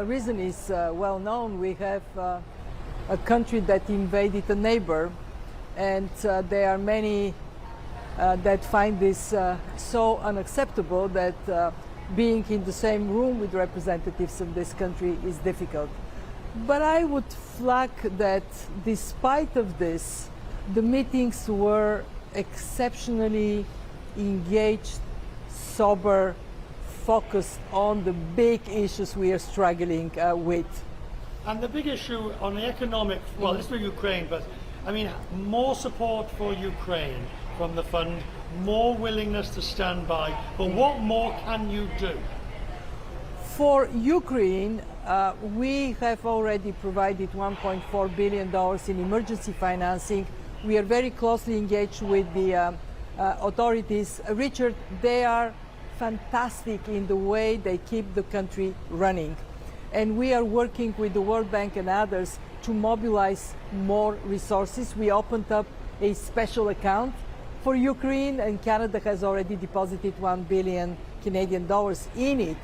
reason is well known. We have a country that invaded a neighbor, and there are many that find this so unacceptable that being in the same room with representatives of this country is difficult. But I would flag that despite of this, the meetings were exceptionally engaged, sober, focused on the big issues we are struggling with. And the big issue on the economic, well, this is for Ukraine, but I mean, more support for Ukraine from the fund, more willingness to stand by, but what more can you do? For Ukraine, we have already provided $1.4 billion in emergency financing. We are very closely engaged with the authorities. Richard, they are fantastic in the way they keep the country running. And we are working with the World Bank and others to mobilize more resources. We opened up a special account for Ukraine, and Canada has already deposited 1 billion Canadian dollars in it.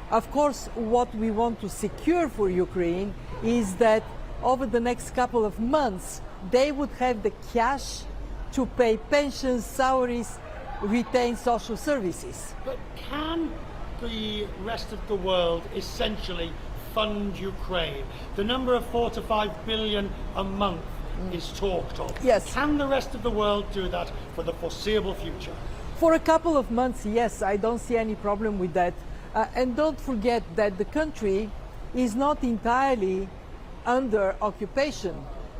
Of course, what we want to secure for Ukraine is that over the next couple of months, they would have the cash to pay pensions, salaries, retain social services. But can the rest of the world essentially fund Ukraine? The number of 4 to 5 billion a month is talked of. Yes. Can the rest of the world do that for the foreseeable future? For a couple of months, yes, I don't see any problem with that. And don't forget that the country is not entirely under occupation.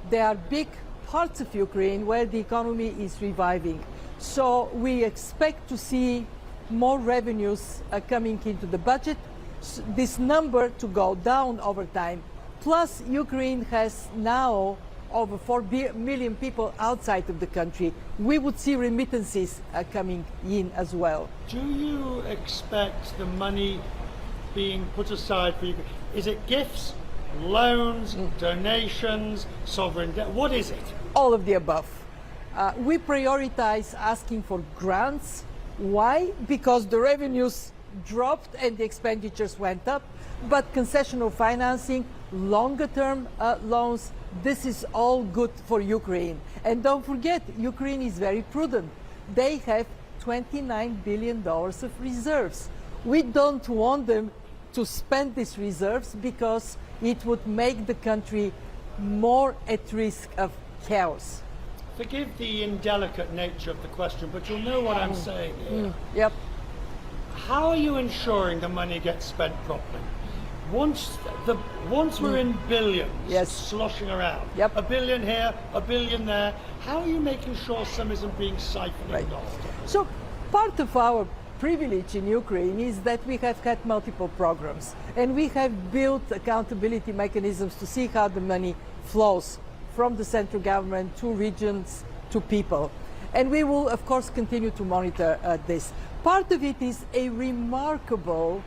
There are big parts of Ukraine where the economy is reviving. So we expect to see more revenues coming into the budget, this number to go down over time. Plus, Ukraine has now over 4 million people outside of the country. We would see remittances coming in as well. Do you expect the money being put aside for Ukraine? Is it gifts, loans, donations, sovereign debt? What is it? All of the above. We prioritize asking for grants. Why? Because the revenues dropped and the expenditures went up. But concessional financing, longer term loans, this is all good for Ukraine. And don't forget, Ukraine is very prudent. They have $29 billion of reserves. We don't want them to spend these reserves because it would make the country more at risk of chaos. Forgive the indelicate nature of the question, but you'll know what I'm saying here. Yep. How are you ensuring the money gets spent properly? Once we're in billions, yes, sloshing around, yep, a billion here, a billion there, how are you making sure some isn't being siphoned off? So part of our privilege in Ukraine is that we have had multiple programs, and we have built accountability mechanisms to see how the money flows from the central government to regions to people. And we will, of course, continue to monitor this. Part of it is a remarkable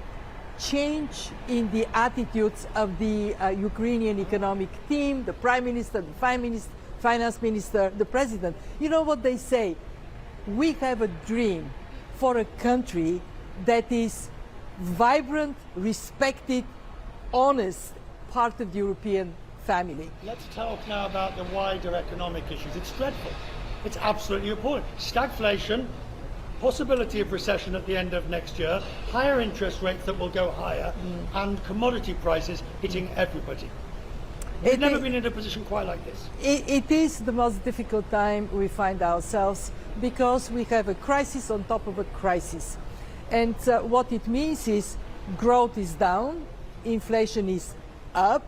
change in the attitudes of the Ukrainian economic team, the Prime Minister, the Finance Minister, the President. You know what they say? We have a dream for a country that is vibrant, respected, honest, part of the European family. Let's talk now about the wider economic issues. It's dreadful. It's absolutely appalling. Stagflation, possibility of recession at the end of next year, higher interest rates that will go higher, and commodity prices hitting everybody. We've never been in a position quite like this. It is the most difficult time we find ourselves because we have a crisis on top of a crisis. And what it means is growth is down, inflation is up,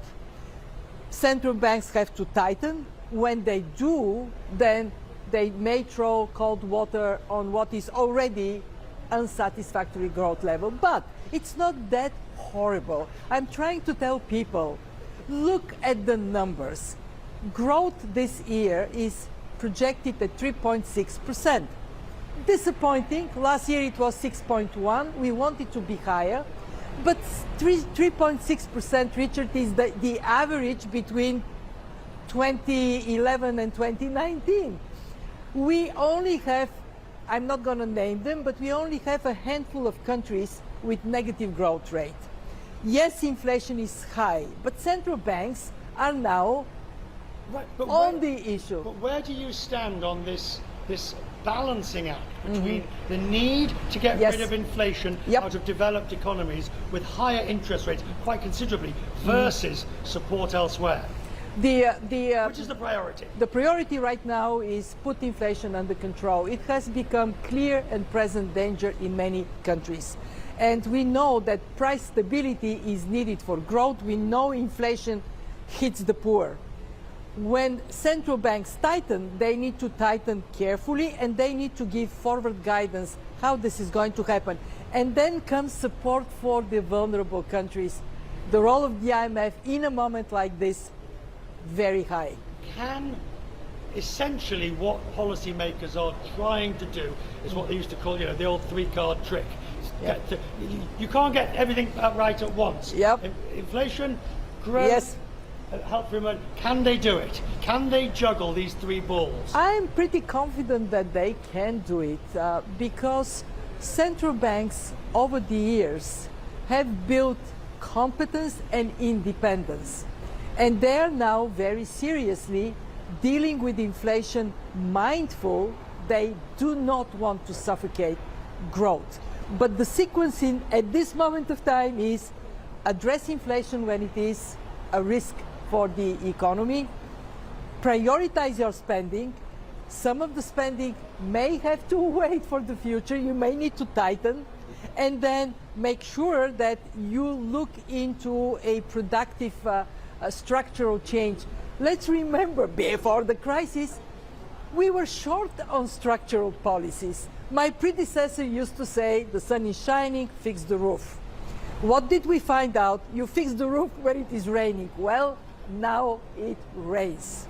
central banks have to tighten. When they do, then they may throw cold water on what is already unsatisfactory growth level. But it's not that horrible. I'm trying to tell people, look at the numbers. Growth this year is projected at 3.6%. Disappointing. Last year it was 6.1. We want it to be higher. But 3.6%, Richard, is the average between 2011 and 2019. We only have, I'm not going to name them, but we only have a handful of countries with negative growth rate. Yes, inflation is high, but central banks are now Right, but on the issue. But where do you stand on this balancing act between the need to get Yes. rid of inflation Yep. out of developed economies with higher interest rates quite considerably versus support elsewhere? Which is the priority? The priority right now is put inflation under control. It has become clear and present danger in many countries. And we know that price stability is needed for growth. We know inflation hits the poor. When central banks tighten, they need to tighten carefully and they need to give forward guidance how this is going to happen. And then comes support for the vulnerable countries. The role of the IMF in a moment like this, very high. Can essentially what policymakers are trying to do is what they used to call, the old three-card trick. Yeah. You can't get everything right at once. Yep. Inflation, growth, Yes. Help for emergency. Can they do it? Can they juggle these three balls? I'm pretty confident that they can do it because central banks over the years have built competence and independence. And they're now very seriously dealing with inflation, mindful they do not want to suffocate growth. But the sequencing at this moment of time is address inflation when it is a risk for the economy, prioritize your spending. Some of the spending may have to wait for the future, you may need to tighten, and then make sure that you look into a productive structural change. Let's remember, before the crisis, we were short on structural policies. My predecessor used to say, the sun is shining, fix the roof. What did we find out? You fix the roof when it is raining. Well, now it rains.